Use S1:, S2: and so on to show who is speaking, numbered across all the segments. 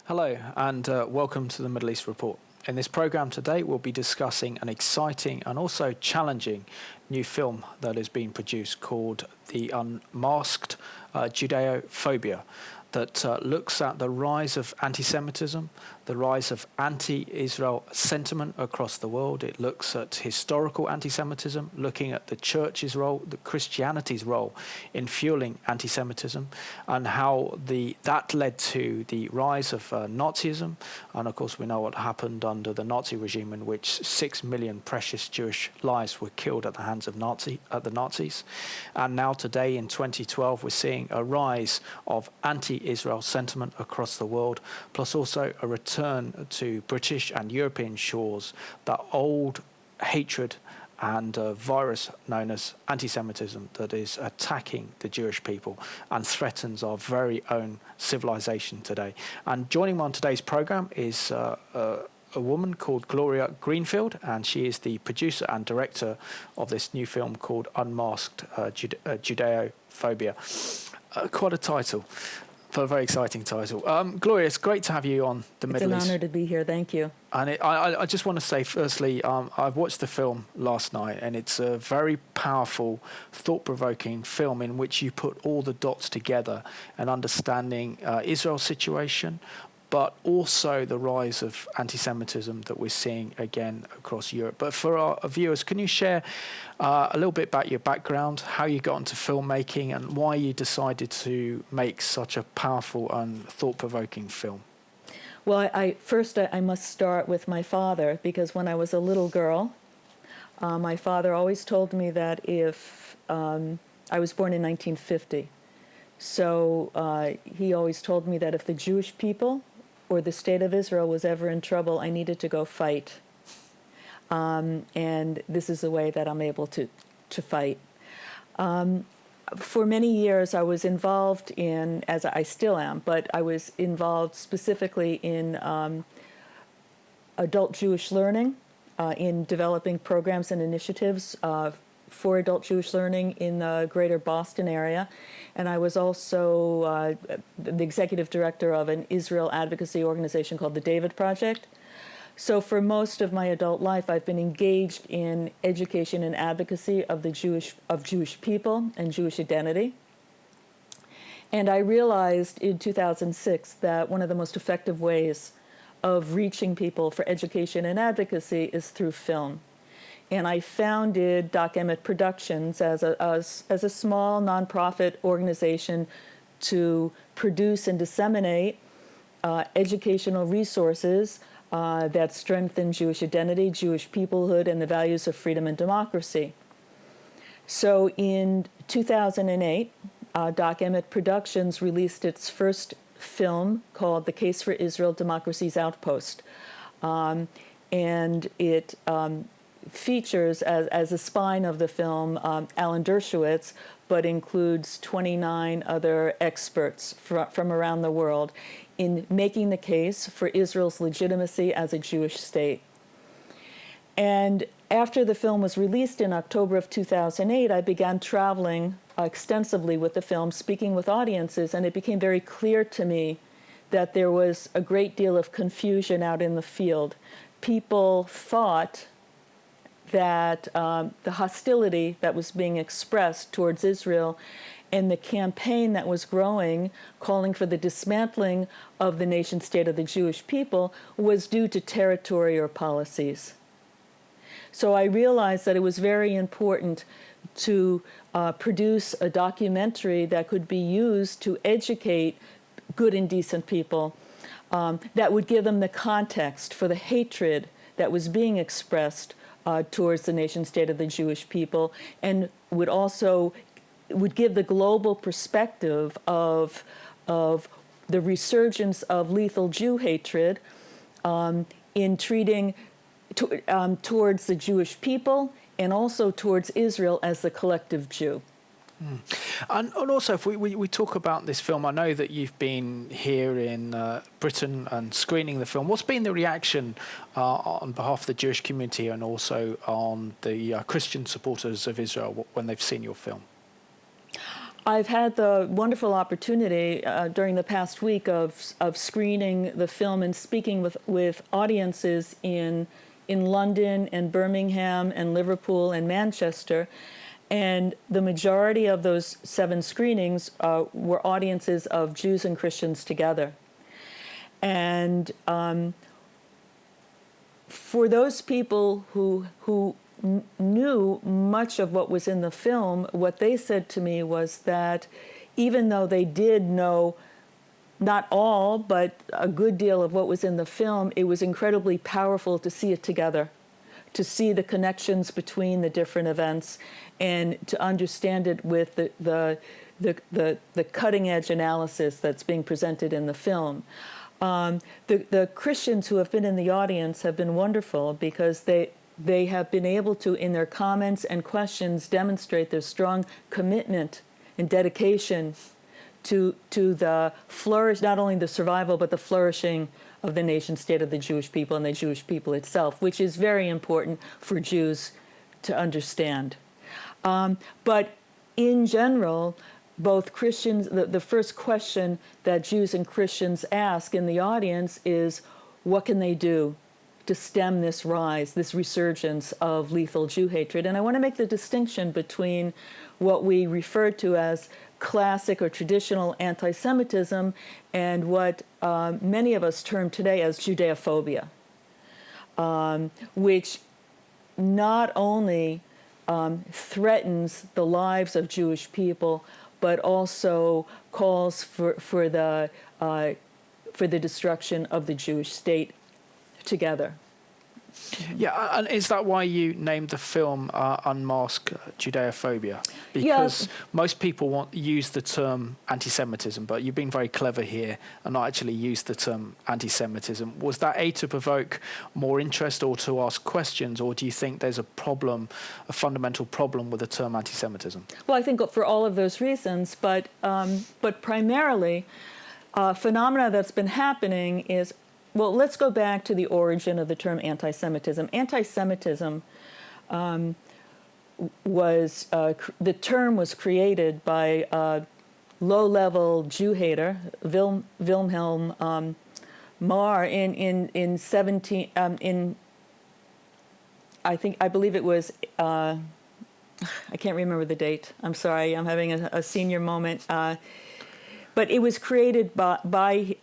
S1: Hello and welcome to the Middle East Report. In this program today, we'll be discussing an exciting and also challenging new film that has been produced called The Unmasked Judeophobia, that looks at the rise of anti-Semitism, the rise of anti-Israel sentiment across the world. It looks at historical anti-Semitism, looking at the church's role, the Christianity's role in fueling anti-Semitism, and how that led to the rise of Nazism. And of course, we know what happened under the Nazi regime, in which 6 million precious Jewish lives were killed at the hands of the Nazis. And now today, in 2012, we're seeing a rise of anti-Israel sentiment across the world, plus also a return to British and European shores, that old hatred and virus known as anti-Semitism that is attacking the Jewish people and threatens our very own civilization today. And joining me on today's program is a woman called Gloria Greenfield, and she is the producer and director of this new film called Unmasked Judeophobia. Quite a title. A very exciting title. Gloria, it's great to have you on the Middle East.
S2: It's an honor to be here. Thank you.
S1: And I just want to say, firstly, I've watched the film last night, and it's a very powerful, thought-provoking film in which you put all the dots together and understanding Israel's situation, but also the rise of anti-Semitism that we're seeing again across Europe. But for our viewers, can you share a little bit about your background, how you got into filmmaking, and why you decided to make such a powerful and thought-provoking film?
S2: Well, first I must start with my father, because when I was a little girl, my father always told me that if I was born in 1950, so he always told me that if the Jewish people or the state of Israel was ever in trouble, I needed to go fight. And this is the way that I'm able to fight. For many years, I was involved in, as I still am, but I was involved specifically in adult Jewish learning, in developing programs and initiatives for adult Jewish learning in the greater Boston area. And I was also the executive director of an Israel advocacy organization called the David Project. So for most of my adult life, I've been engaged in education and advocacy of Jewish people and Jewish identity. And I realized in 2006 that one of the most effective ways of reaching people for education and advocacy is through film. And I founded Doc Emmett Productions as a small nonprofit organization to produce and disseminate educational resources that strengthen Jewish identity, Jewish peoplehood, and the values of freedom and democracy. So in 2008, Doc Emmett Productions released its first film called The Case for Israel, Democracy's Outpost. And it features as a spine of the film Alan Dershowitz, but includes 29 other experts from around the world in making the case for Israel's legitimacy as a Jewish state. And after the film was released in October of 2008, I began traveling extensively with the film, speaking with audiences, and it became very clear to me that there was a great deal of confusion out in the field. People thought that the hostility that was being expressed towards Israel and the campaign that was growing, calling for the dismantling of the nation-state of the Jewish people, was due to territory or policies. So I realized that it was very important to produce a documentary that could be used to educate good and decent people, that would give them the context for the hatred that was being expressed towards the nation-state of the Jewish people, and would give the global perspective of the resurgence of lethal Jew hatred in treating towards the Jewish people and also towards Israel as the collective Jew.
S1: And also, if we talk about this film, I know that you've been here in Britain and screening the film. What's been the reaction on behalf of the Jewish community and also on the Christian supporters of Israel when they've seen your film?
S2: I've had the wonderful opportunity during the past week of screening the film and speaking with audiences in London and Birmingham and Liverpool and Manchester. And the majority of those 7 screenings were audiences of Jews and Christians together. And for those people who knew much of what was in the film, what they said to me was that even though they did know not all, but a good deal of what was in the film, it was incredibly powerful to see it together, to see the connections between the different events, and to understand it with the cutting edge analysis that's being presented in the film. The Christians who have been in the audience have been wonderful because they have been able to, in their comments and questions, demonstrate their strong commitment and dedication to the flourish, not only the survival, but the flourishing of the nation state of the Jewish people and the Jewish people itself, which is very important for Jews to understand. But in general, both Christians, the first question that Jews and Christians ask in the audience is, what can they do to stem this rise, this resurgence of lethal Jew hatred? And I want to make the distinction between what we refer to as classic or traditional anti-Semitism and what many of us term today as Judeophobia, which not only threatens the lives of Jewish people, but also calls for the destruction of the Jewish state together.
S1: Yeah, and is that why you named the film Unmasked Judeophobia? Because most people use the term anti-Semitism, but you've been very clever here and not actually used the term anti-Semitism. Was that to provoke more interest or to ask questions, or do you think there's a fundamental problem with the term anti-Semitism?
S2: Well, I think for all of those reasons, but primarily, a phenomena that's been happening is, well, let's go back to the origin of the term anti-Semitism. Anti-Semitism the term was created by a low-level Jew hater, Wilhelm Marr, I believe it was, I can't remember the date. I'm sorry, I'm having a senior moment. But it was created by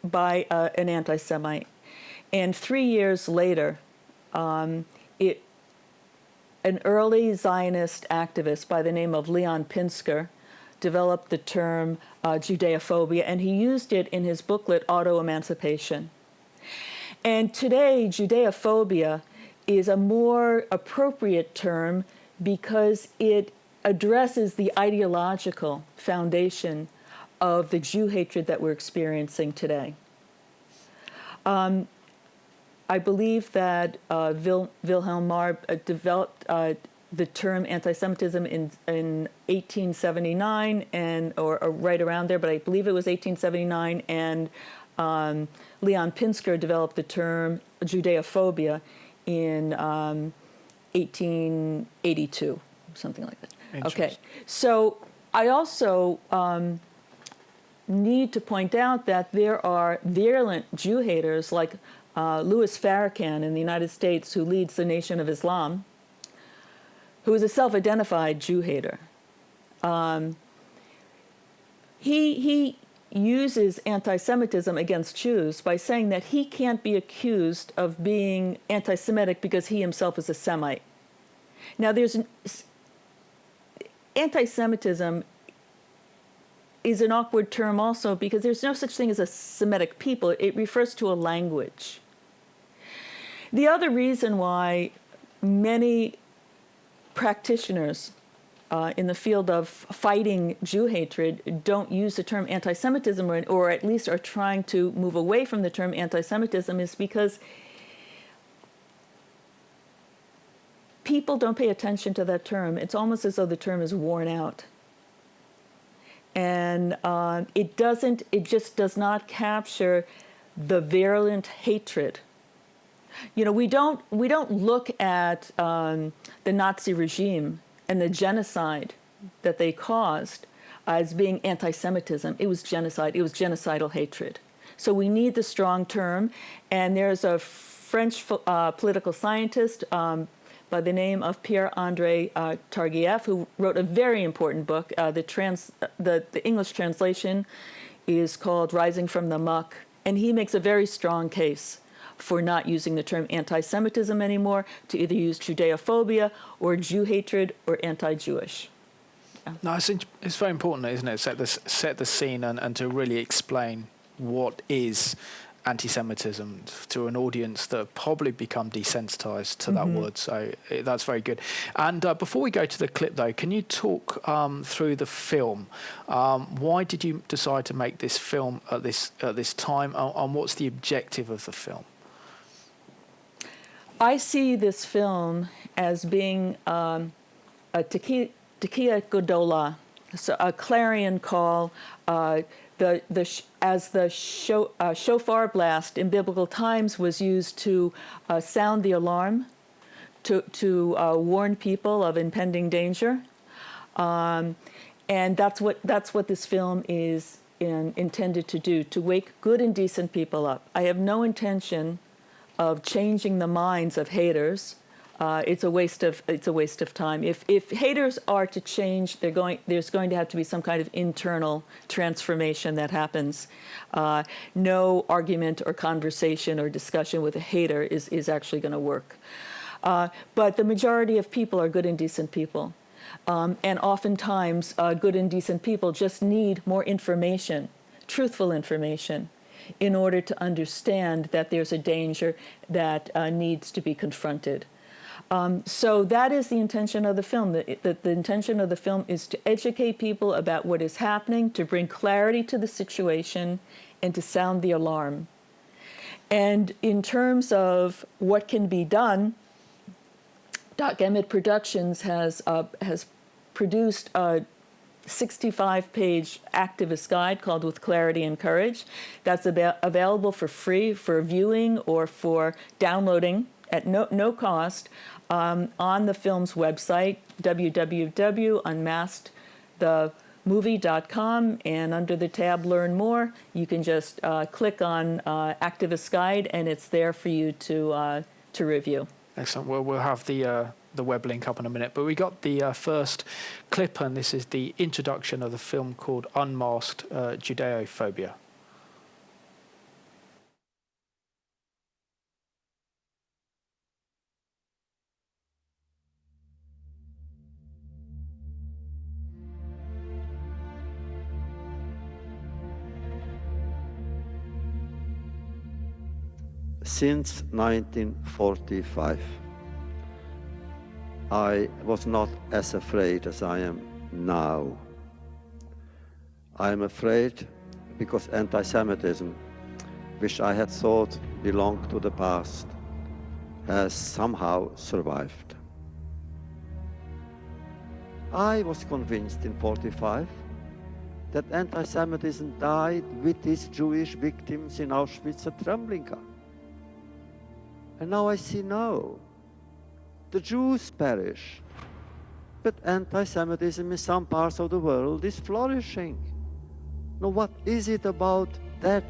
S2: an anti-Semite. And 3 years later, an early Zionist activist by the name of Leon Pinsker developed the term Judeophobia, and he used it in his booklet, Auto-Emancipation. And today, Judeophobia is a more appropriate term because it addresses the ideological foundation of the Jew hatred that we're experiencing today. I believe that Wilhelm Marr developed the term anti-Semitism in 1879, or right around there, but I believe it was 1879, and Leon Pinsker developed the term Judeophobia in 1882, something like that. Okay, so I also need to point out that there are virulent Jew haters like Louis Farrakhan in the United States, who leads the Nation of Islam, who is a self-identified Jew hater. He uses anti-Semitism against Jews by saying that he can't be accused of being anti-Semitic because he himself is a Semite. Now, anti-Semitism is an awkward term also because there's no such thing as a Semitic people. It refers to a language. The other reason why many practitioners in the field of fighting Jew hatred don't use the term anti-Semitism, or at least are trying to move away from the term anti-Semitism, is because people don't pay attention to that term. It's almost as though the term is worn out. And it just does not capture the virulent hatred. You know, we don't look at the Nazi regime and the genocide that they caused as being anti-Semitism. It was genocide. It was genocidal hatred. So we need the strong term. And there's a French political scientist by the name of Pierre-André Targieff, who wrote a very important book. The English translation is called Rising from the Muck. And he makes a very strong case for not using the term anti-Semitism anymore, to either use Judeophobia or Jew hatred or anti-Jewish. Yeah.
S1: No, it's very important, isn't it? Set the scene and to really explain what is anti-Semitism to an audience that probably become desensitized to that word. So that's very good. And before we go to the clip, though, can you talk through the film? Why did you decide to make this film at this time, and what's the objective of the film?
S2: I see this film as being a Tekiah Gedolah, so a clarion call. As the shofar blast in biblical times was used to sound the alarm, to warn people of impending danger, and that's what this film is intended to do, to wake good and decent people up. I have no intention of changing the minds of haters. It's a waste of time. If haters are to change, there's going to have to be some kind of internal transformation that happens. No argument or conversation or discussion with a hater is actually going to work. But the majority of people are good and decent people. And oftentimes, good and decent people just need more information, truthful information, in order to understand that there's a danger that needs to be confronted. So that is the intention of the film. The intention of the film is to educate people about what is happening, to bring clarity to the situation, and to sound the alarm. And in terms of what can be done, Doc Emmett Productions has produced a 65-page activist guide called With Clarity and Courage. That's available for free for viewing or for downloading at no cost on the film's website, www.unmaskedthemovie.com, and under the tab Learn More, you can just click on Activist Guide, and it's there for you to review.
S1: Excellent. Well, we'll have the web link up in a minute, but we got the first clip, and this is the introduction of the film called Unmasked, Judeophobia.
S3: Since 1945, I was not as afraid as I am now. I am afraid because anti-Semitism, which I had thought belonged to the past, has somehow survived. I was convinced in 1945 that anti-Semitism died with its Jewish victims in Auschwitz and Treblinka. And now I see no. The Jews perish, but anti-Semitism in some parts of the world is flourishing. Now what is it about that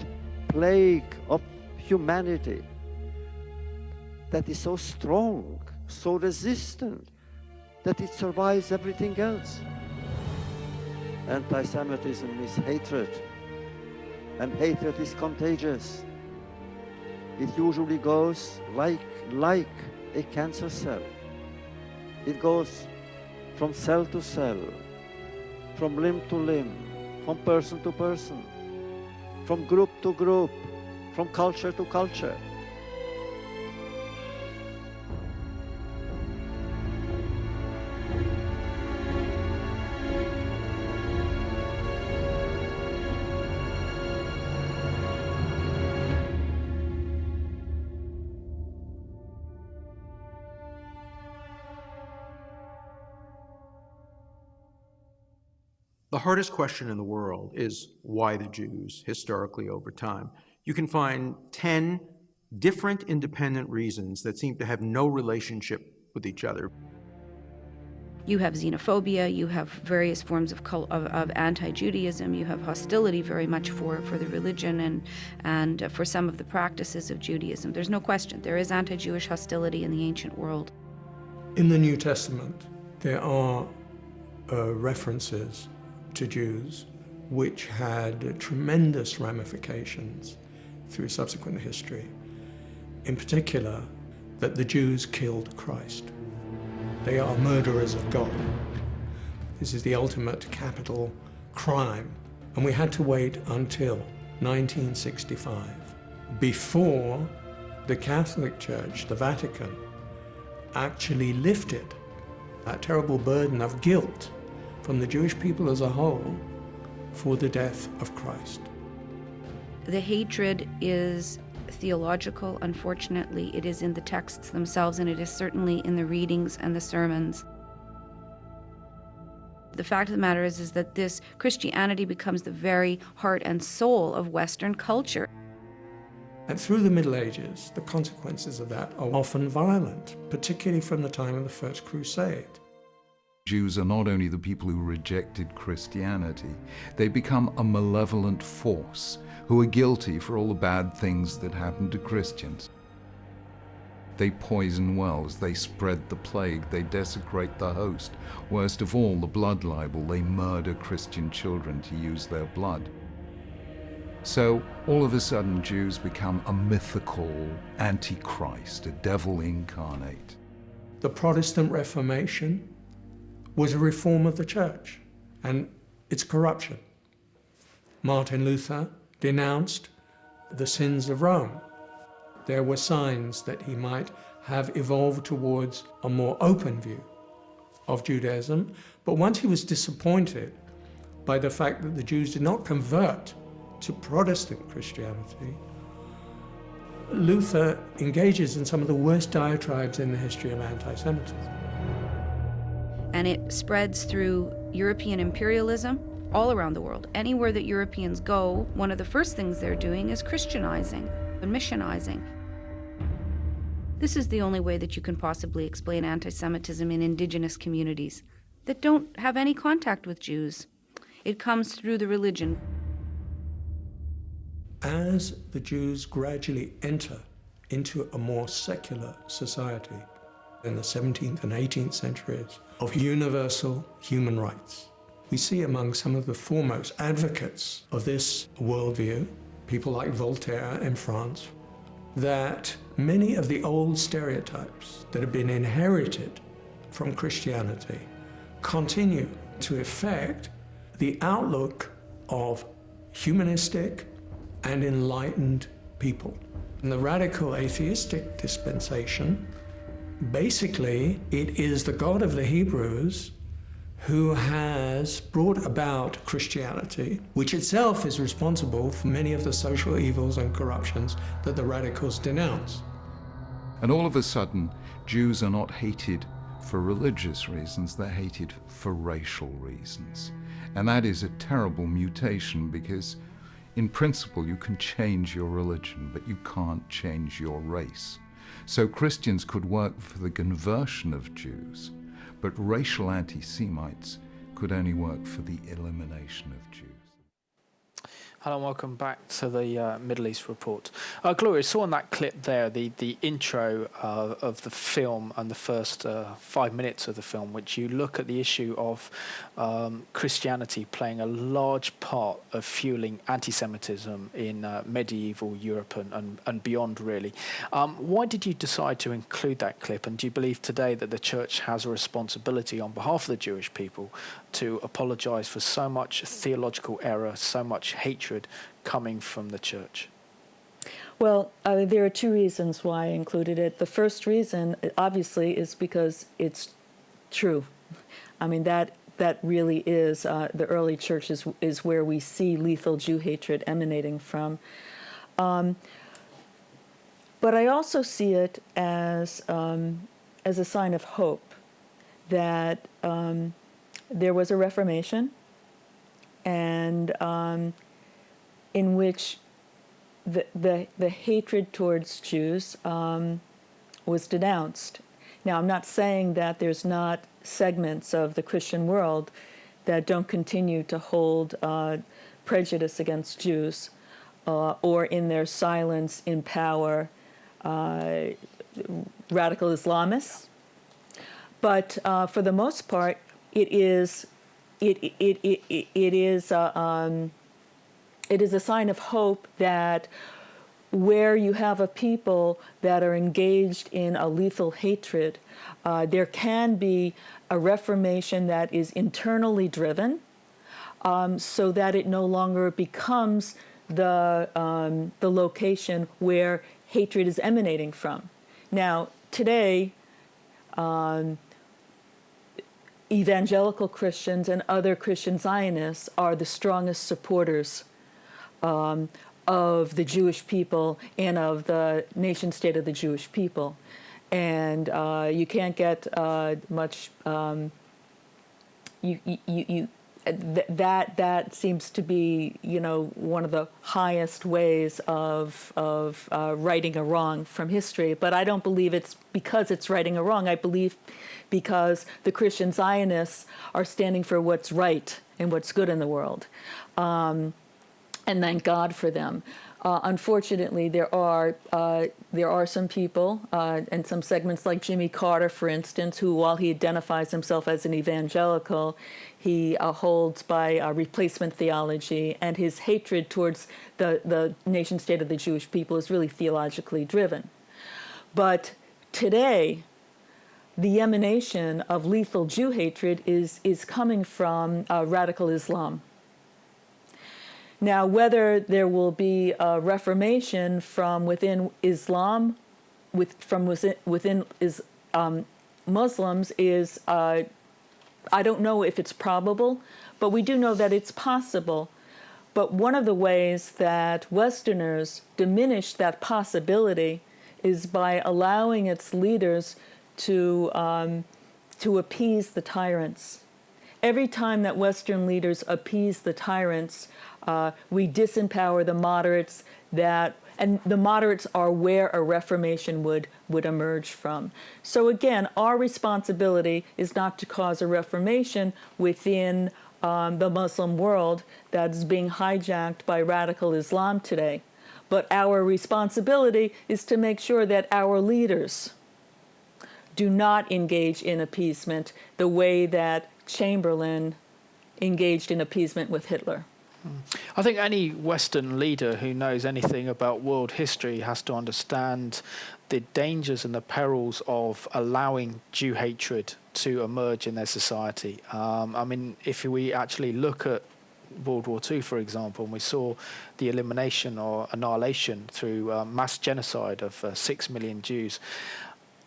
S3: plague of humanity that is so strong, so resistant, that it survives everything else? Anti-Semitism is hatred, and hatred is contagious. It usually goes like a cancer cell. It goes from cell to cell, from limb to limb, from person to person, from group to group, from culture to culture.
S4: The hardest question in the world is why the Jews, historically over time. You can find 10 different independent reasons that seem to have no relationship with each other.
S5: You have xenophobia, you have various forms of anti-Judaism, you have hostility very much for the religion and for some of the practices of Judaism. There's no question, there is anti-Jewish hostility in the ancient world.
S6: In the New Testament, there are references to Jews which had tremendous ramifications through subsequent history. In particular, that the Jews killed Christ. They are murderers of God. This is the ultimate capital crime. And we had to wait until 1965 before the Catholic Church, the Vatican, actually lifted that terrible burden of guilt from the Jewish people as a whole for the death of Christ.
S5: The hatred is theological, unfortunately. It is in the texts themselves, and it is certainly in the readings and the sermons. The fact of the matter is that this Christianity becomes the very heart and soul of Western culture.
S6: And through the Middle Ages, the consequences of that are often violent, particularly from the time of the First Crusade.
S7: Jews are not only the people who rejected Christianity, they become a malevolent force who are guilty for all the bad things that happened to Christians. They poison wells, they spread the plague, they desecrate the host. Worst of all, the blood libel, they murder Christian children to use their blood. So all of a sudden Jews become a mythical antichrist, a devil incarnate.
S6: The Protestant Reformation was a reform of the church and its corruption. Martin Luther denounced the sins of Rome. There were signs that he might have evolved towards a more open view of Judaism, but once he was disappointed by the fact that the Jews did not convert to Protestant Christianity, Luther engages in some of the worst diatribes in the history of anti-Semitism.
S5: And it spreads through European imperialism all around the world. Anywhere that Europeans go, one of the first things they're doing is Christianizing and missionizing. This is the only way that you can possibly explain anti-Semitism in indigenous communities that don't have any contact with Jews. It comes through the religion.
S6: As the Jews gradually enter into a more secular society in the 17th and 18th centuries of universal human rights, we see among some of the foremost advocates of this worldview, people like Voltaire in France, that many of the old stereotypes that have been inherited from Christianity continue to affect the outlook of humanistic and enlightened people. In the radical atheistic dispensation, basically it is the God of the Hebrews who has brought about Christianity, which itself is responsible for many of the social evils and corruptions that the radicals denounce.
S7: And all of a sudden, Jews are not hated for religious reasons, they're hated for racial reasons. And that is a terrible mutation because, in principle, you can change your religion, but you can't change your race. So Christians could work for the conversion of Jews, but racial anti-Semites could only work for the elimination of Jews.
S1: Hello and welcome back to the Middle East Report. Gloria, saw in that clip there the intro of the film and the first 5 minutes of the film, which you look at the issue of Christianity playing a large part of fueling anti-Semitism in medieval Europe and beyond, really. Why did you decide to include that clip, and do you believe today that the Church has a responsibility on behalf of the Jewish people to apologise for so much theological error, so much hatred coming from the Church?
S2: Well, there are two reasons why I included it. The first reason, obviously, is because it's true. I mean, that really is, the early church is where we see lethal Jew hatred emanating from. But I also see it as a sign of hope that there was a Reformation, and in which the hatred towards Jews was denounced, Now, I'm not saying that there's not segments of the Christian world that don't continue to hold prejudice against Jews, or in their silence empower radical Islamists. But for the most part, it is a sign of hope that where you have a people that are engaged in a lethal hatred, there can be a reformation that is internally driven, so that it no longer becomes the location where hatred is emanating from. Now, today, evangelical Christians and other Christian Zionists are the strongest supporters of the Jewish people and of the nation state of the Jewish people. And you can't get much, that seems to be, one of the highest ways of righting a wrong from history. But I don't believe it's because it's righting a wrong. I believe because the Christian Zionists are standing for what's right and what's good in the world. And thank God for them. Unfortunately, there are some people and some segments like Jimmy Carter, for instance, who, while he identifies himself as an evangelical, he holds by replacement theology, and his hatred towards the nation state of the Jewish people is really theologically driven. But today, the emanation of lethal Jew hatred is coming from radical Islam. Now, whether there will be a reformation from within Islam, within Muslims, is I don't know if it's probable, but we do know that it's possible. But one of the ways that Westerners diminish that possibility is by allowing its leaders to appease the tyrants. Every time that Western leaders appease the tyrants, we disempower the moderates, and the moderates are where a reformation would emerge from. So again, our responsibility is not to cause a reformation within the Muslim world that is being hijacked by radical Islam today. But our responsibility is to make sure that our leaders do not engage in appeasement the way that Chamberlain engaged in appeasement with Hitler.
S1: I think any Western leader who knows anything about world history has to understand the dangers and the perils of allowing Jew hatred to emerge in their society. I mean, if we actually look at World War II, for example, and we saw the elimination or annihilation through mass genocide of 6 million Jews,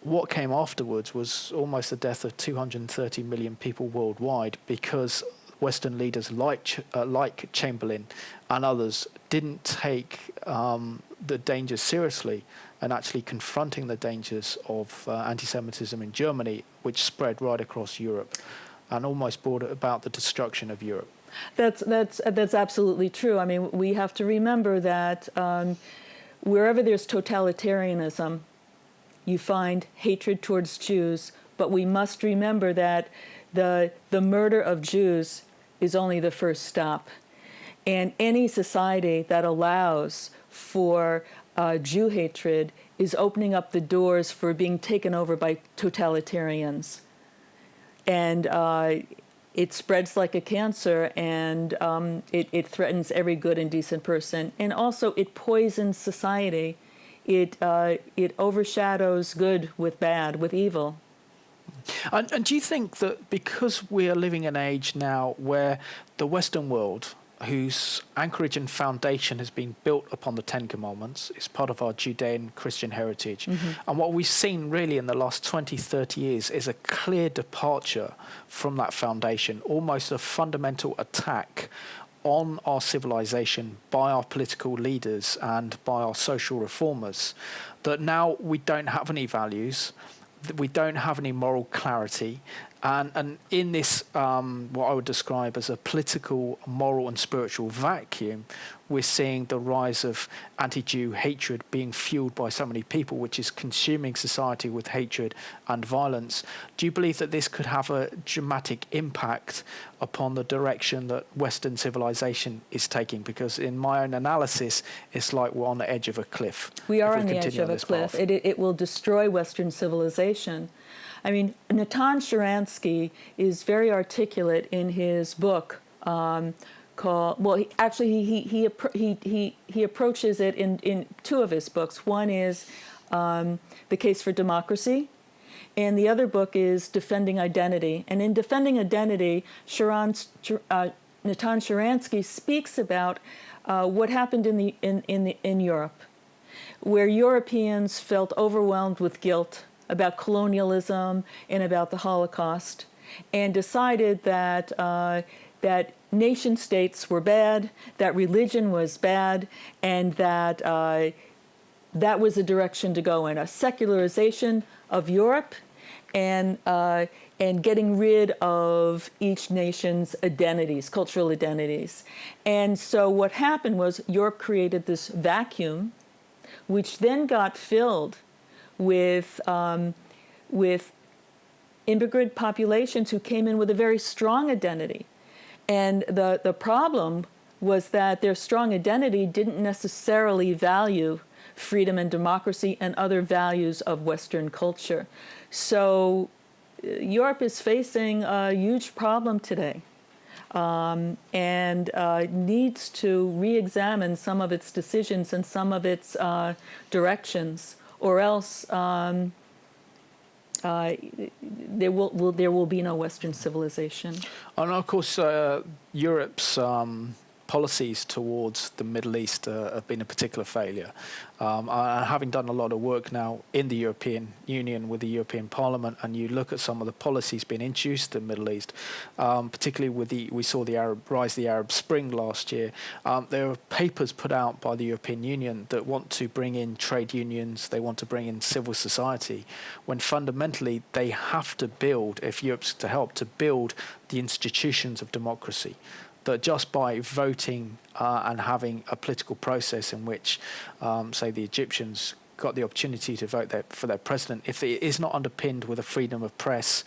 S1: what came afterwards was almost the death of 230 million people worldwide, because Western leaders like Chamberlain and others didn't take the dangers seriously, and actually confronting the dangers of anti-Semitism in Germany, which spread right across Europe and almost brought about the destruction of Europe.
S2: That's absolutely true. I mean, we have to remember that wherever there's totalitarianism, you find hatred towards Jews, but we must remember that the murder of Jews is only the first stop. And any society that allows for Jew hatred is opening up the doors for being taken over by totalitarians. And it spreads like a cancer, and it threatens every good and decent person. And also it poisons society. It overshadows good with bad, with evil.
S1: And do you think that because we are living in an age now where the Western world, whose anchorage and foundation has been built upon the Ten Commandments, is part of our Judean Christian heritage, and what we've seen really in the last 20, 30 years is a clear departure from that foundation, almost a fundamental attack on our civilization by our political leaders and by our social reformers, that now we don't have any values, we don't have any moral clarity, And in this, what I would describe as a political, moral and spiritual vacuum, we're seeing the rise of anti-Jew hatred being fueled by so many people, which is consuming society with hatred and violence. Do you believe that this could have a dramatic impact upon the direction that Western civilization is taking? Because in my own analysis, it's like we're on the edge of a cliff.
S2: We are on the edge of a cliff. It will destroy Western civilization. I mean, Natan Sharansky is very articulate in his book called. Well, he approaches it in two of his books. One is The Case for Democracy, and the other book is Defending Identity. And in Defending Identity, Natan Sharansky speaks about what happened in Europe, where Europeans felt overwhelmed with guilt about colonialism and about the Holocaust, and decided that that nation states were bad, that religion was bad, and that that was the direction to go in, a secularization of Europe, and getting rid of each nation's identities, cultural identities. And so what happened was Europe created this vacuum, which then got filled with immigrant populations who came in with a very strong identity. And the problem was that their strong identity didn't necessarily value freedom and democracy and other values of Western culture. So Europe is facing a huge problem today, and needs to re-examine some of its decisions and some of its directions, or else there will be no Western civilization.
S1: And of course, Europe's policies towards the Middle East have been a particular failure. Having done a lot of work now in the European Union with the European Parliament, and you look at some of the policies being introduced in the Middle East, particularly with we saw the rise of the Arab Spring last year. There are papers put out by the European Union that want to bring in trade unions, they want to bring in civil society, when fundamentally they have to build, if Europe's to help, to build the institutions of democracy. That just by voting and having a political process in which, say, the Egyptians got the opportunity to vote for their president, if it is not underpinned with a freedom of press,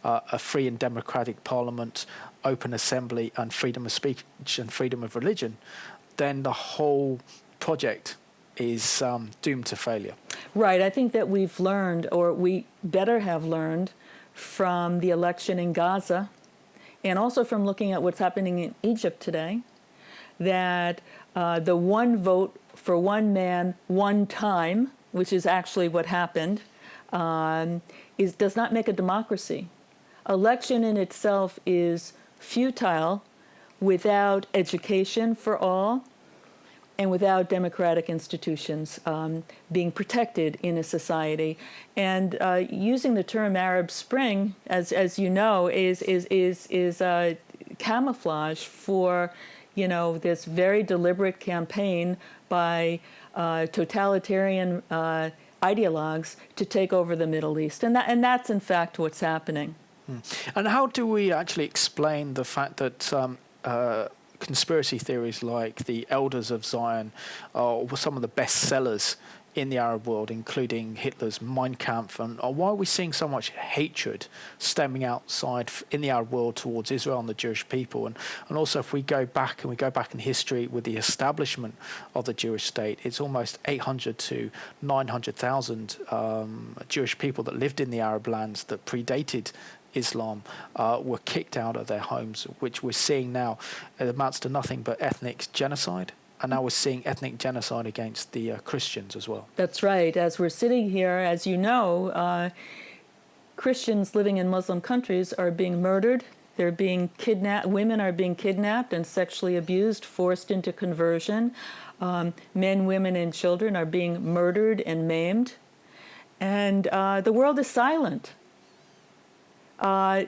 S1: a free and democratic parliament, open assembly, and freedom of speech and freedom of religion, then the whole project is doomed to failure.
S2: Right. I think that we've learned, or we better have learned, from the election in Gaza, and also from looking at what's happening in Egypt today, that the one vote for one man, one time, which is actually what happened, does not make a democracy. Election in itself is futile without education for all and without democratic institutions being protected in a society. And using the term Arab Spring, as you know, is camouflage for, this very deliberate campaign by totalitarian ideologues to take over the Middle East, and that's in fact what's happening.
S1: And how do we actually explain the fact that conspiracy theories like the Elders of Zion were some of the best sellers in the Arab world, including Hitler's Mein Kampf, and why are we seeing so much hatred stemming outside in the Arab world towards Israel and the Jewish people? And also, if we go back in history with the establishment of the Jewish state, it's almost 800 to 900,000 Jewish people that lived in the Arab lands that predated Islam were kicked out of their homes, which we're seeing now. It amounts to nothing but ethnic genocide. And now we're seeing ethnic genocide against the Christians as well.
S2: That's right. As we're sitting here, as you know, Christians living in Muslim countries are being murdered. They're being kidnapped. Women are being kidnapped and sexually abused, forced into conversion. Men, women, and children are being murdered and maimed. And the world is silent. Where?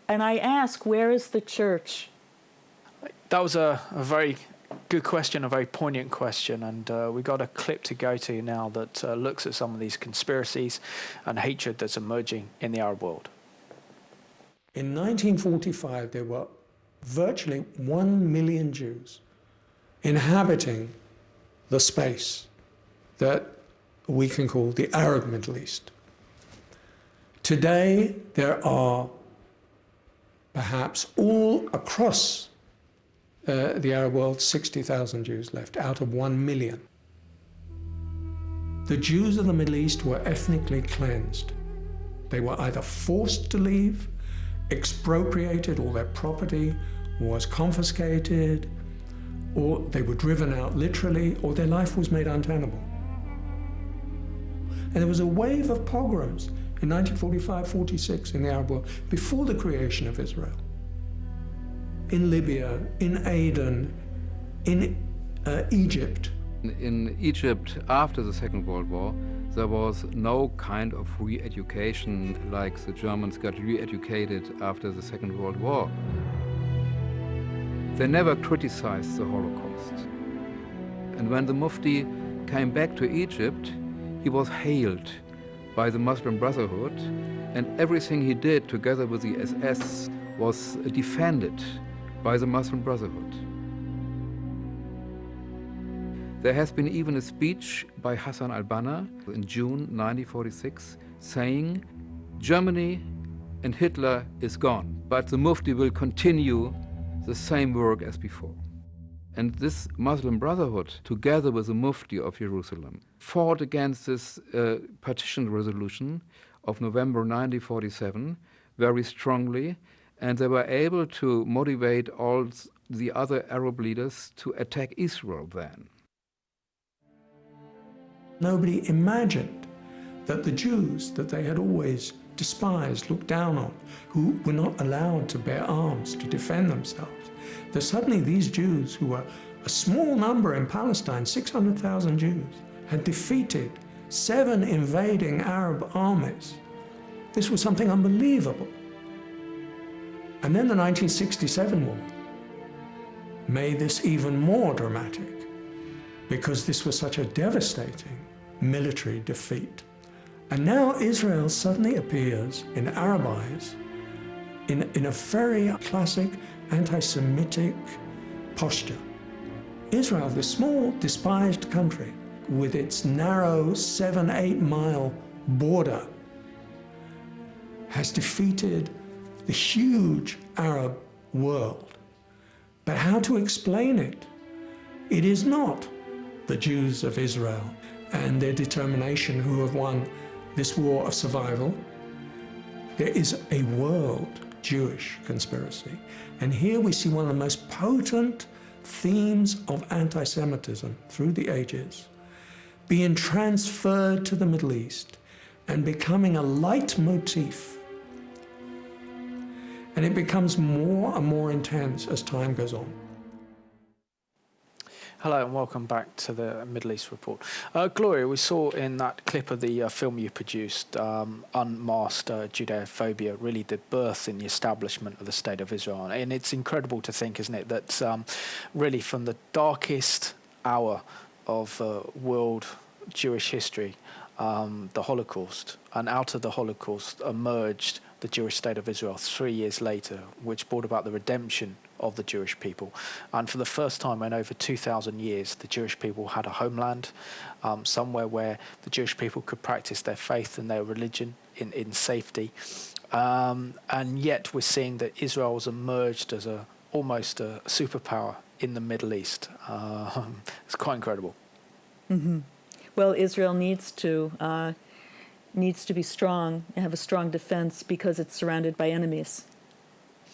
S2: And I ask, where is the church?
S1: That was a very good question, a very poignant question, and we've got a clip to go to now that looks at some of these conspiracies and hatred that's emerging in the Arab world.
S6: In 1945, there were virtually 1 million Jews inhabiting the space that we can call the Arab Middle East. Today, there are perhaps all across the Arab world 60,000 Jews left out of 1 million. The Jews of the Middle East were ethnically cleansed. They were either forced to leave, expropriated, all their property was confiscated, or they were driven out literally, or their life was made untenable. And there was a wave of pogroms in 1945-46 in the Arab world before the creation of Israel. In Libya, in Aden, in Egypt.
S8: In Egypt, after the Second World War, there was no kind of re-education like the Germans got re-educated after the Second World War. They never criticized the Holocaust. And when the Mufti came back to Egypt, he was hailed by the Muslim Brotherhood, and everything he did together with the SS was defended by the Muslim Brotherhood. There has been even a speech by Hassan al-Banna in June 1946 saying, Germany and Hitler is gone, but the Mufti will continue the same work as before. And this Muslim Brotherhood, together with the Mufti of Jerusalem, fought against this partition resolution of November 1947 very strongly, and they were able to motivate all the other Arab leaders to attack Israel then.
S6: Nobody imagined that the Jews that they had always despised, looked down on, who were not allowed to bear arms to defend themselves, that suddenly these Jews, who were a small number in Palestine, 600,000 Jews, had defeated 7 invading Arab armies. This was something unbelievable. And then the 1967 war made this even more dramatic, because this was such a devastating military defeat. And now Israel suddenly appears in Arab eyes in a very classic anti-Semitic posture. Israel, this small, despised country with its narrow 7-8 mile border, has defeated the huge Arab world. But how to explain it? It is not the Jews of Israel and their determination who have won this war of survival. There is a world Jewish conspiracy. And here we see one of the most potent themes of anti-Semitism through the ages being transferred to the Middle East and becoming a leitmotif. And it becomes more and more intense as time goes on.
S1: Hello and welcome back to the Middle East Report. Gloria, we saw in that clip of the film you produced, Unmasked, Judeophobia, really the birth in the establishment of the State of Israel. And it's incredible to think, isn't it, that really from the darkest hour of world Jewish history, the Holocaust, and out of the Holocaust emerged the Jewish State of Israel 3 years later, which brought about the redemption of the Jewish people. And for the first time in over 2,000 years, the Jewish people had a homeland, somewhere where the Jewish people could practice their faith and their religion in safety. And yet we're seeing that Israel has emerged as almost a superpower in the Middle East. It's quite incredible.
S2: Mm-hmm. Well, Israel needs to be strong and have a strong defense because it's surrounded by enemies.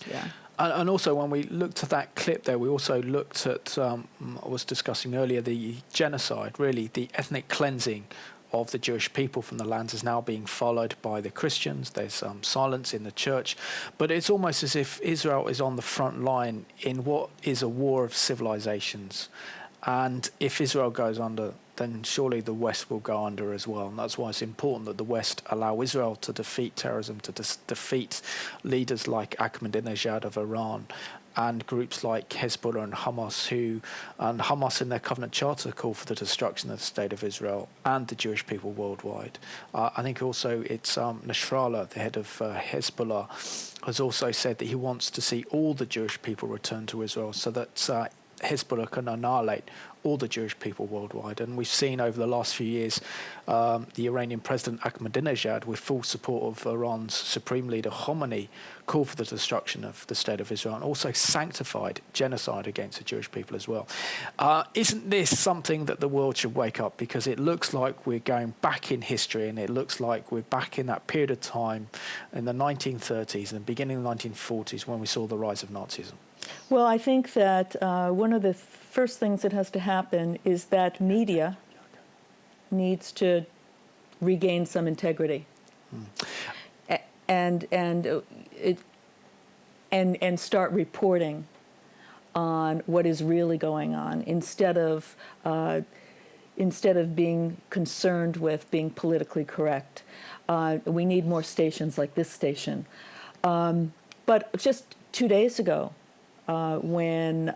S2: Yeah.
S1: And also, when we looked at that clip there, we also looked at, I was discussing earlier, the genocide, really, the ethnic cleansing of the Jewish people from the lands is now being followed by the Christians. There's silence in the church. But it's almost as if Israel is on the front line in what is a war of civilizations. And if Israel goes under, then surely the West will go under as well. And that's why it's important that the West allow Israel to defeat terrorism, to defeat leaders like Ahmadinejad of Iran, and groups like Hezbollah and Hamas in their covenant charter call for the destruction of the state of Israel and the Jewish people worldwide. I think also it's Nasrallah, the head of Hezbollah, has also said that he wants to see all the Jewish people return to Israel so that Hezbollah can annihilate all the Jewish people worldwide. And we've seen over the last few years the Iranian President Ahmadinejad, with full support of Iran's Supreme Leader Khomeini, call for the destruction of the state of Israel and also sanctified genocide against the Jewish people as well. Isn't this something that the world should wake up? Because it looks like we're going back in history, and it looks like we're back in that period of time in the 1930s and the beginning of the 1940s when we saw the rise of Nazism.
S2: Well, I think that one of the first things that has to happen is that media needs to regain some integrity, and start reporting on what is really going on instead of being concerned with being politically correct. We need more stations like this station. But just 2 days ago, when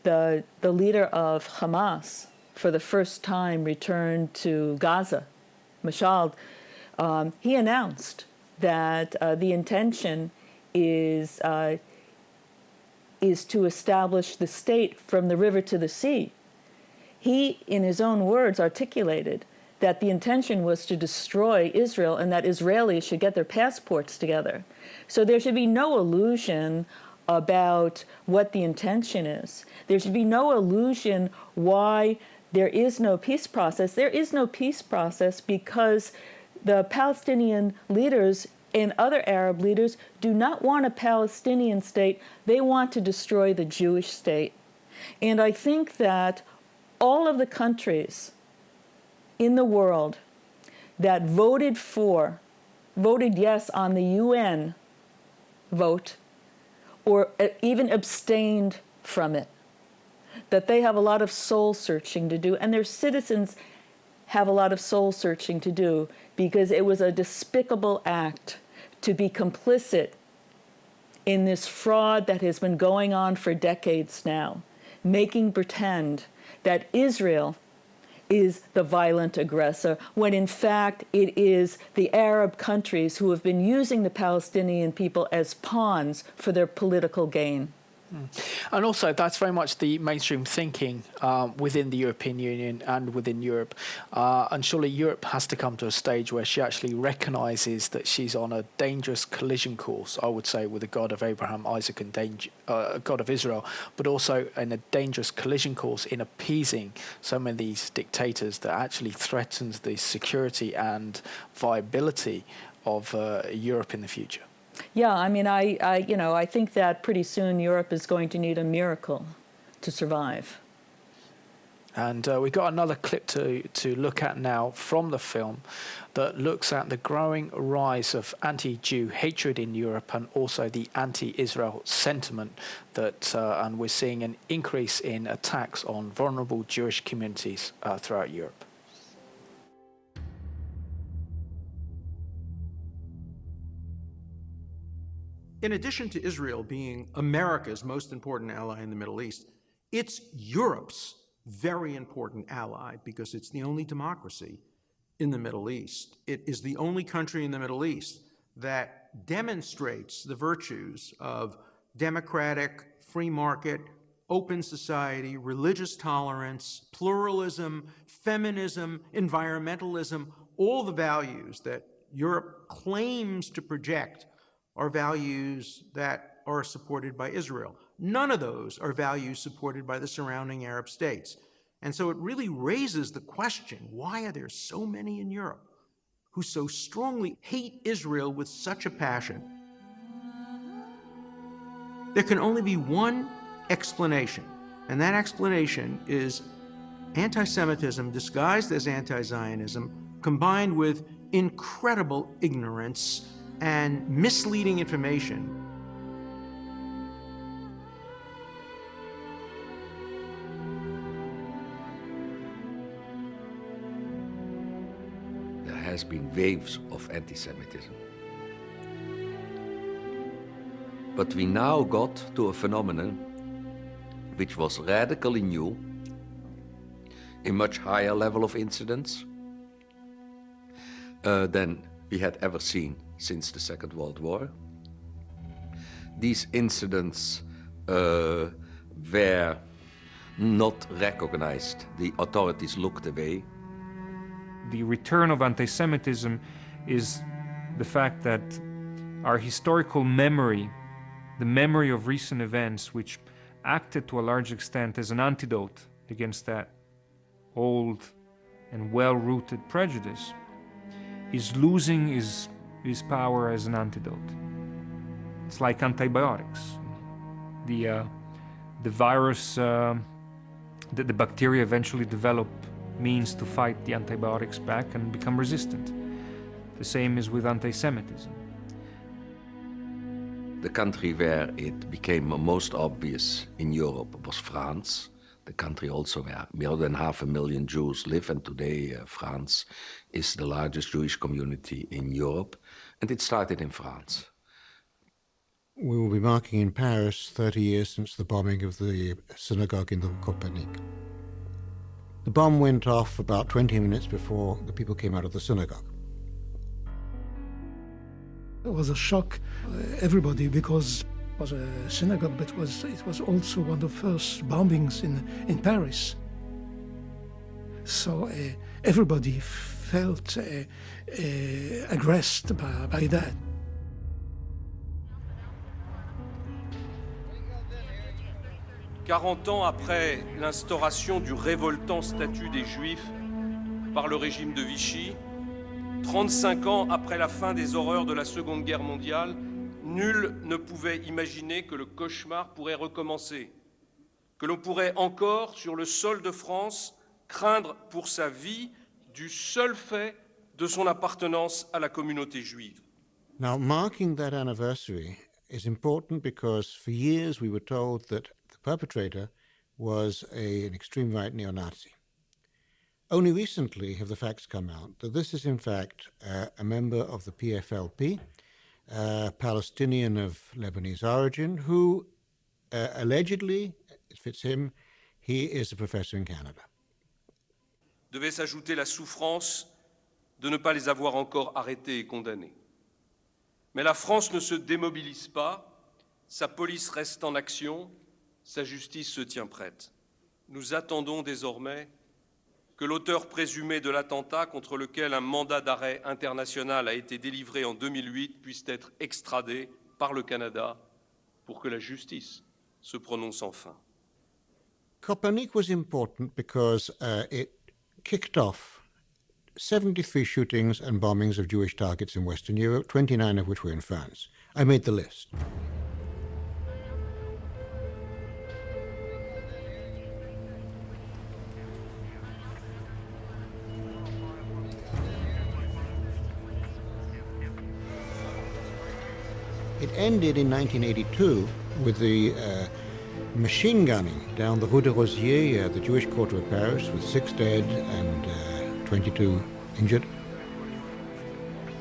S2: the leader of Hamas for the first time returned to Gaza, Mashal, he announced that the intention is to establish the state from the river to the sea. He, in his own words, articulated that the intention was to destroy Israel and that Israelis should get their passports together. So there should be no illusion about what the intention is. There should be no illusion why there is no peace process. There is no peace process because the Palestinian leaders and other Arab leaders do not want a Palestinian state. They want to destroy the Jewish state. And I think that all of the countries in the world that voted yes on the UN vote, or even abstained from it, that they have a lot of soul searching to do, and their citizens have a lot of soul searching to do, because it was a despicable act to be complicit in this fraud that has been going on for decades now, making pretend that Israel is the violent aggressor, when in fact it is the Arab countries who have been using the Palestinian people as pawns for their political gain.
S1: And also, that's very much the mainstream thinking within the European Union and within Europe. And surely Europe has to come to a stage where she actually recognises that she's on a dangerous collision course, I would say, with the God of Abraham, Isaac, and God of Israel, but also in a dangerous collision course in appeasing so many of these dictators that actually threatens the security and viability of Europe in the future.
S2: Yeah, I mean, I think that pretty soon Europe is going to need a miracle to survive.
S1: And we've got another clip to look at now from the film that looks at the growing rise of anti-Jew hatred in Europe and also the anti-Israel sentiment that, and we're seeing an increase in attacks on vulnerable Jewish communities throughout Europe.
S4: In addition to Israel being America's most important ally in the Middle East, it's Europe's very important ally because it's the only democracy in the Middle East. It is the only country in the Middle East that demonstrates the virtues of democratic, free market, open society, religious tolerance, pluralism, feminism, environmentalism, all the values that Europe claims to project are values that are supported by Israel. None of those are values supported by the surrounding Arab states. And so it really raises the question, why are there so many in Europe who so strongly hate Israel with such a passion? There can only be one explanation, and that explanation is anti-Semitism disguised as anti-Zionism, combined with incredible ignorance and misleading information.
S9: There has been waves of anti-Semitism. But we now got to a phenomenon which was radically new, a much higher level of incidence than we had ever seen since the Second World War. These incidents were not recognized. The authorities looked away.
S10: The return of anti-Semitism is the fact that our historical memory, the memory of recent events, which acted to a large extent as an antidote against that old and well-rooted prejudice, is losing his power as an antidote. It's like antibiotics. The virus, the bacteria eventually develop means to fight the antibiotics back and become resistant. The same is with anti-Semitism.
S9: The country where it became most obvious in Europe was France, the country also where more than 500,000 Jews live, and today France is the largest Jewish community in Europe, and it started in France.
S11: We will be marking in Paris 30 years since the bombing of the synagogue in the Copernic. The bomb went off about 20 minutes before the people came out of the synagogue.
S12: It was a shock, everybody, because it was a synagogue, but it was also one of the first bombings in Paris. So everybody felt aggressed by that.
S13: «40 ans après l'instauration du révoltant statut des Juifs par le régime de Vichy, 35 ans après la fin des horreurs de la Seconde Guerre mondiale, nul ne pouvait imaginer que le cauchemar pourrait recommencer, que l'on pourrait encore, sur le sol de France, craindre pour sa vie du seul fait de son appartenance à la communauté juive.»
S11: Now, marking that anniversary is important because for years we were told that the perpetrator was an extreme right neo-Nazi. Only recently have the facts come out that this is in fact a member of the PFLP, a Palestinian of Lebanese origin, who allegedly, it fits him, he is a professor in Canada.
S13: Devait s'ajouter la souffrance de ne pas les avoir encore arrêtés et condamnés. Mais la France ne se démobilise pas, sa police reste en action, sa justice se tient prête. Nous attendons désormais que l'auteur présumé de l'attentat contre lequel un mandat d'arrêt international a été délivré en 2008 puisse être extradé par le Canada pour que la justice se prononce enfin.
S11: Copernic was important because it kicked off 73 shootings and bombings of Jewish targets in Western Europe, 29 of which were in France. I made the list. It ended in 1982 with the machine gunning down the Rue de Rosiers, the Jewish quarter of Paris, with 6 dead and 22 injured.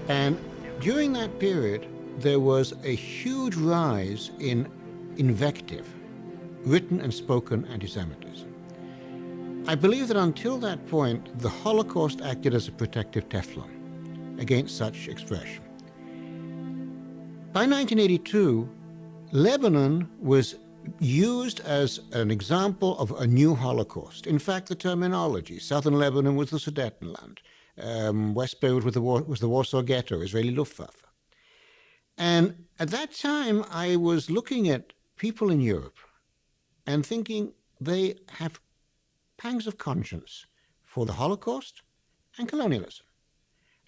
S11: And during that period, there was a huge rise in invective, written and spoken anti-Semitism. I believe that until that point, the Holocaust acted as a protective Teflon against such expression. By 1982, Lebanon was used as an example of a new Holocaust. In fact, the terminology, southern Lebanon was the Sudetenland, West Beirut was the Warsaw Ghetto, Israeli Luftwaffe. And at that time, I was looking at people in Europe and thinking they have pangs of conscience for the Holocaust and colonialism.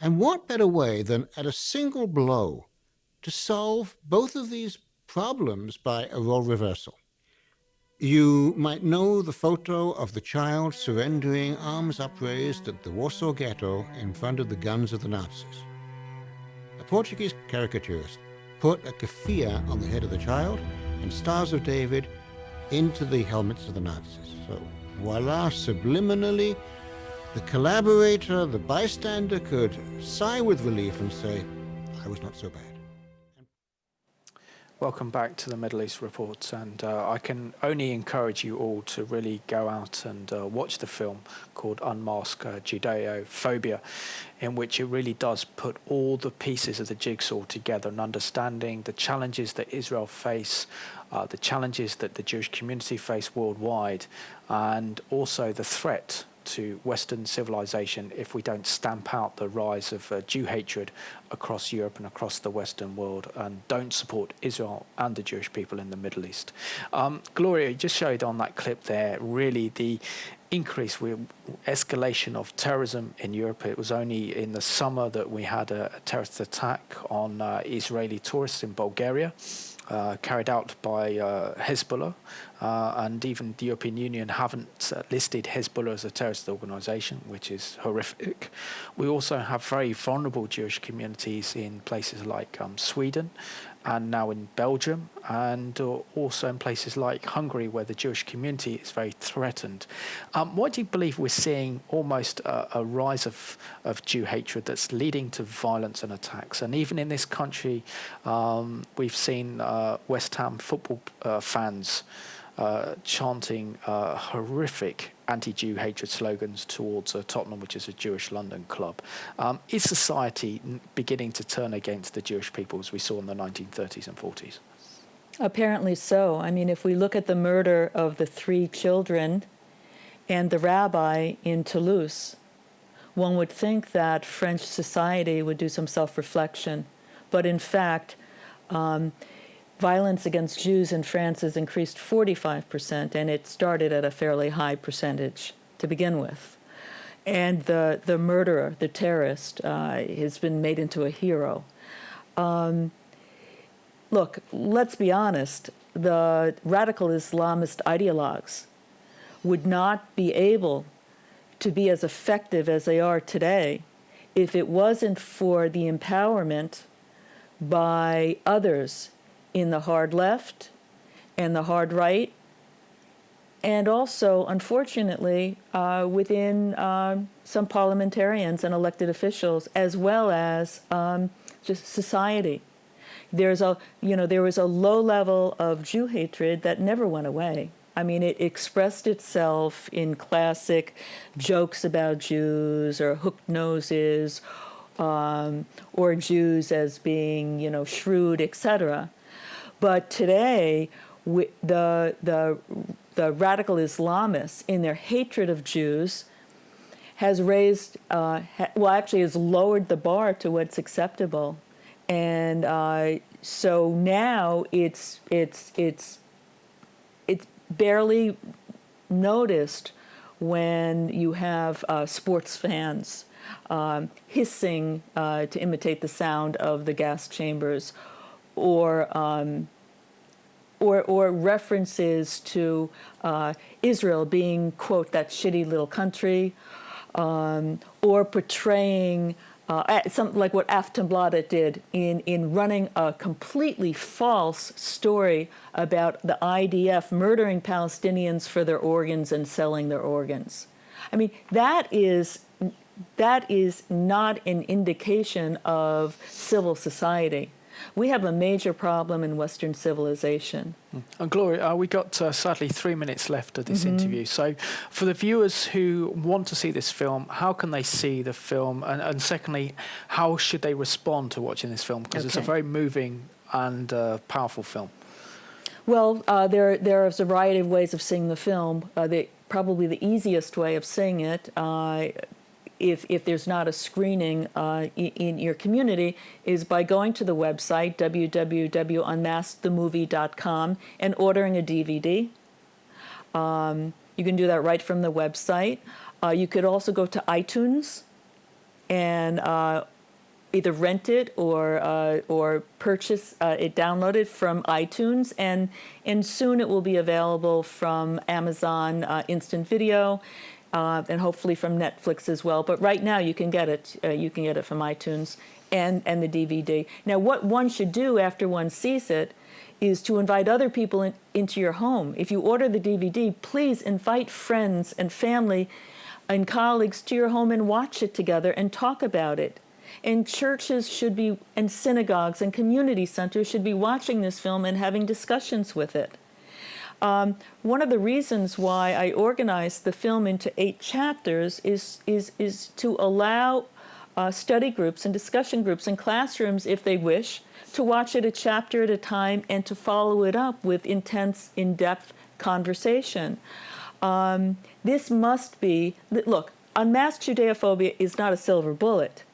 S11: And what better way than at a single blow to solve both of these problems by a role reversal. You might know the photo of the child surrendering, arms upraised at the Warsaw Ghetto in front of the guns of the Nazis. A Portuguese caricaturist put a keffiyeh on the head of the child and stars of David into the helmets of the Nazis. So voila, subliminally, the collaborator, the bystander could sigh with relief and say, I was not so bad.
S1: Welcome back to the Middle East Report, and I can only encourage you all to really go out and watch the film called Unmasked, Judeophobia, in which it really does put all the pieces of the jigsaw together and understanding the challenges that Israel face, the challenges that the Jewish community face worldwide, and also the threat to Western civilization if we don't stamp out the rise of Jew hatred across Europe and across the Western world, and don't support Israel and the Jewish people in the Middle East. Gloria, you just showed on that clip there really the increase with escalation of terrorism in Europe. It was only in the summer that we had a terrorist attack on Israeli tourists in Bulgaria, carried out by Hezbollah, and even the European Union haven't listed Hezbollah as a terrorist organization, which is horrific. We also have very vulnerable Jewish communities in places like Sweden, and now in Belgium, and also in places like Hungary, where the Jewish community is very threatened. Why do you believe we're seeing almost a rise of Jew hatred that's leading to violence and attacks? And even in this country, we've seen West Ham football fans chanting horrific anti-Jew hatred slogans towards Tottenham, which is a Jewish London club. Is society beginning to turn against the Jewish people as we saw in the 1930s and 40s?
S2: Apparently so. I mean, if we look at the murder of the 3 children and the rabbi in Toulouse, one would think that French society would do some self-reflection. But in fact, violence against Jews in France has increased 45%, and it started at a fairly high percentage to begin with. And the murderer, the terrorist, has been made into a hero. Look, let's be honest, the radical Islamist ideologues would not be able to be as effective as they are today if it wasn't for the empowerment by others in the hard left and the hard right, and also, unfortunately, within some parliamentarians and elected officials, as well as just society. There was a low level of Jew hatred that never went away. I mean, it expressed itself in classic jokes about Jews or hooked noses, or Jews as being, shrewd, etc. But today, the radical Islamists, in their hatred of Jews, has raised, has lowered the bar to what's acceptable, and so now it's barely noticed when you have sports fans hissing to imitate the sound of the gas chambers, or references to Israel being, quote, that shitty little country, or portraying something like what Aftonbladet did in running a completely false story about the IDF murdering Palestinians for their organs and selling their organs. I mean, that is not an indication of civil society. We have a major problem in Western civilization.
S1: And Gloria, we got sadly 3 minutes left of this interview. So for the viewers who want to see this film, how can they see the film? And secondly, how should they respond to watching this film? Because it's a very moving and powerful film.
S2: Well, there is a variety of ways of seeing the film. Probably the easiest way of seeing it, if there's not a screening in your community, is by going to the website, www.unmaskedthemovie.com, and ordering a DVD. You can do that right from the website. You could also go to iTunes and either rent it or purchase it downloaded from iTunes, and soon it will be available from Amazon Instant Video, and hopefully from Netflix as well. But right now you can get it. You can get it from iTunes and the DVD. Now, what one should do after one sees it is to invite other people into your home. If you order the DVD, please invite friends and family and colleagues to your home and watch it together and talk about it. And churches should be, and synagogues and community centers should be watching this film and having discussions with it. One of the reasons why I organized the film into 8 chapters is to allow study groups and discussion groups and classrooms, if they wish, to watch it a chapter at a time and to follow it up with intense, in-depth conversation. This must be, look, Unmasked Judeophobia is not a silver bullet.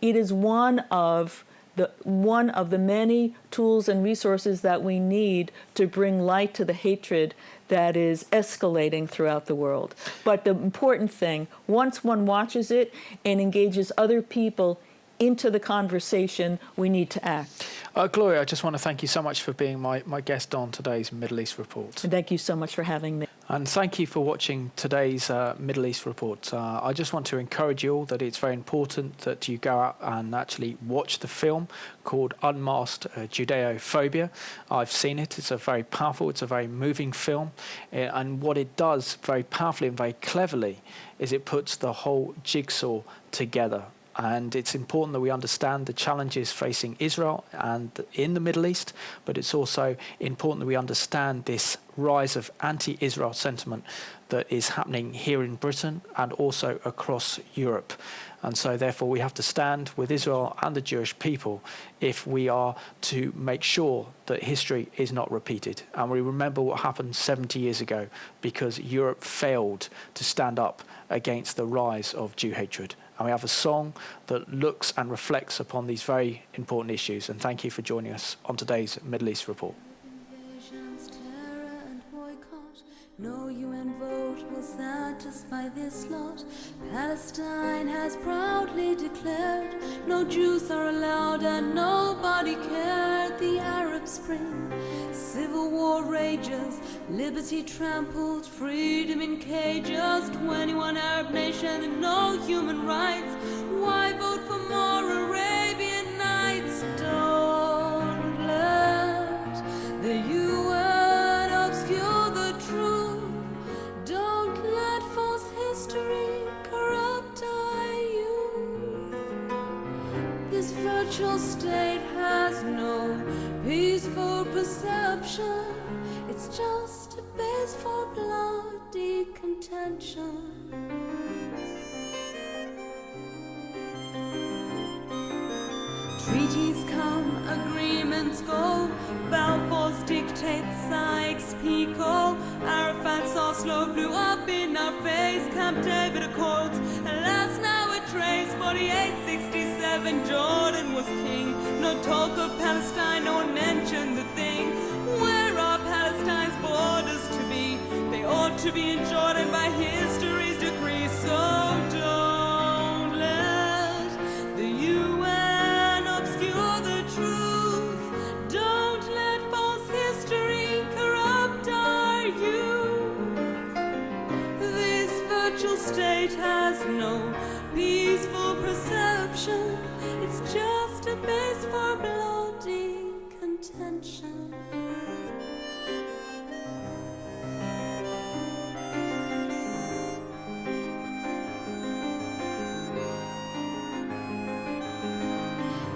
S2: It is one of the many tools and resources that we need to bring light to the hatred that is escalating throughout the world. But the important thing, once one watches it and engages other people into the conversation, we need to act.
S1: Gloria, I just want to thank you so much for being my guest on today's Middle East Report.
S2: And thank you so much for having me.
S1: And thank you for watching today's Middle East Report. I just want to encourage you all that it's very important that you go out and actually watch the film called Unmasked Judeophobia. I've seen it. It's a very powerful, it's a very moving film. And what it does very powerfully and very cleverly is it puts the whole jigsaw together. And it's important that we understand the challenges facing Israel and in the Middle East, but it's also important that we understand this rise of anti-Israel sentiment that is happening here in Britain and also across Europe. And so therefore we have to stand with Israel and the Jewish people if we are to make sure that history is not repeated. And we remember what happened 70 years ago because Europe failed to stand up against the rise of Jew hatred. And we have a song that looks and reflects upon these very important issues. And thank you for joining us on today's Middle East Report.
S14: Invasions, terror and boycott. No UN vote will satisfy this lot. Palestine has proudly declared no Jews are allowed and nobody cared. The Arab Spring, civil war rages, liberty trampled, freedom in cages, 21 Arab nations and no human rights. Why vote for more Arabian Nights? Don't let the UN obscure the truth. Don't let false history corrupt our youth. This virtual state has no peaceful perception. It's just a base for bloody contention. Treaties come, agreements go, Balfour's dictates, Sykes-Picot, Arafat's Oslo blew up in our face, Camp David Accords, alas now a trace, 4867 Jordan was king, no talk of Palestine, no one mentioned the thing. Where are Palestine's borders to be? They ought to be in Jordan by history's decree, so don't let the UN obscure the truth. Don't let false history corrupt our youth. This virtual state has no peaceful perception. It's just a base for bloody contention.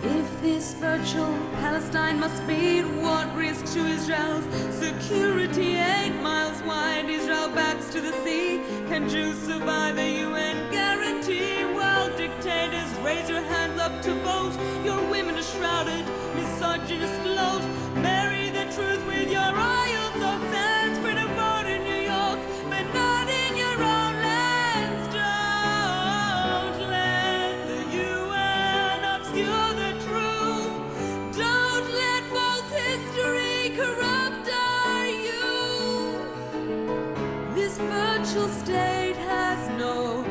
S14: If this virtual Palestine must be at what risk to Israel's security? 8 miles wide, Israel backs to the sea. Can Jews survive a UN guarantee? Well, dictators, raise your hands up to vote. Your women are shrouded, misogynist gloat. Marry the truth with your royal thoughts. Stands for the vote in New York, but not in your own lands. Don't let the UN obscure the truth. Don't let false history corrupt our youth. This virtual state has no